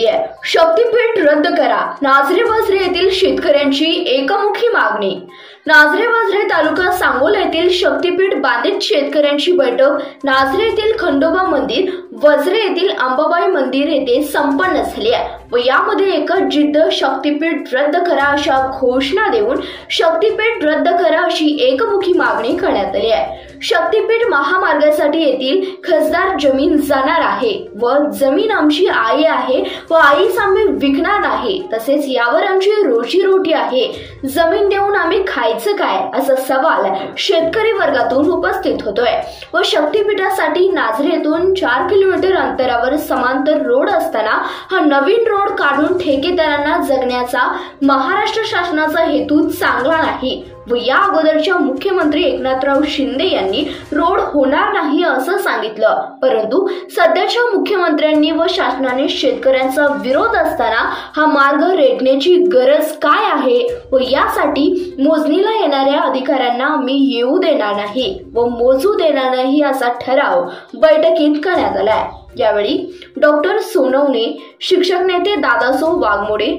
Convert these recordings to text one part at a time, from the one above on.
आहे। शक्तीपीठ रद्द करा, नाझरे-वझरे येथील शेतकऱ्यांची एकमुखी मागणी। नाझरे-वझरे तालुका सांगोला येथील शक्तीपीठ बांधित शेतकऱ्यांची बैठक नाझरे येथील खंडोबा मंदिर, वझरे येथील अंबाबाई मंदिर येथे संपन्न झाली आहे व यामध्ये एकच जिद्द शक्तीपीठ रद्द करा अशा घोषणा देऊन शक्तीपीठ रद्द करा अशी एकमुखी मागणी करण्यात आली आहे। शक्तीपीठ महामार्गासाठी येथील खासदार जमीन जाणार आहे व जमीन आमची आई आहे व आईच आम्ही विकणार नाही, तसेच यावर आमची रोजीरोटी आहे, जमीन देऊन आम्ही खायचं काय असा सवाल शेतकरी वर्गातून उपस्थित होतोय व शक्तीपीठासाठी नाझरे येथून 4 किलोमीटर अंतरावर समांतर रोड असताना हा नवीन रोड काढून ठेकेदारांना जगण्याचा महाराष्ट्र शासनाचा हेतू चांगला नाही व या अगोदरच्या मुख्यमंत्री एकनाथराव शिंदे यांनी रोड होणार नाही असं सांगितलं, परंतु सध्याच्या मुख्यमंत्र्यांनी व शासनाने शेतकऱ्यांचा विरोध असताना हा मार्ग रेटण्याची गरज काय आहे व यासाठी मोजणीला येणाऱ्या अधिकाऱ्यांना आम्ही येऊ देणार नाही व मोजू देणार नाही असा ठराव बैठकीत करण्यात आलाय। यावेळी डॉक्टर सोनवणे, शिक्षक नेते दादासो वाघमोडे,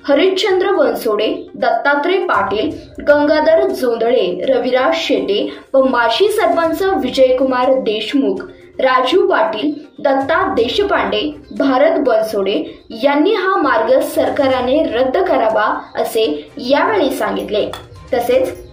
हरिश्चंद्र बनसोडे, दत्तात्रय पाटील, गंगाधर जोंधळे, रविराज शेटे व माजी सरपंच विजयकुमार देशमुख, राजू पाटील, दत्ता देशपांडे, भारत बनसोडे यांनी हा मार्ग सरकारने रद्द करावा असे यावेळी सांगितले। तसेच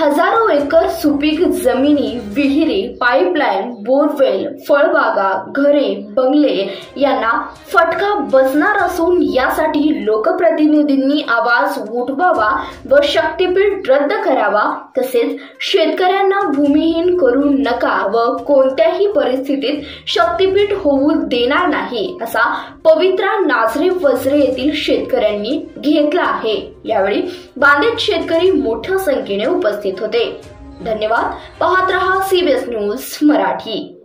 हजारो एकर सुपीक जमिनी, विहिरी, पाईपलाईन, बोरवेल, फळबागा, घरे, बंगले यांना फटका बसणार असून यासाठी लोकप्रतिनिधींनी आवाज उठवावा व शक्तीपीठ रद्द करावा, तसेच शेतकऱ्यांना भूमिहीन करू नका व कोणत्याही परिस्थितीत शक्तीपीठ होऊ देणार नाही असा पवित्रा नाझरे-वझरे येथील शेतकऱ्यांनी घेतला आहे। यावेळी बांधित शेतकरी मोठ्या संख्येने उपस्थित होते। धन्यवाद। पाहत रहा CBS न्यूज मराठी।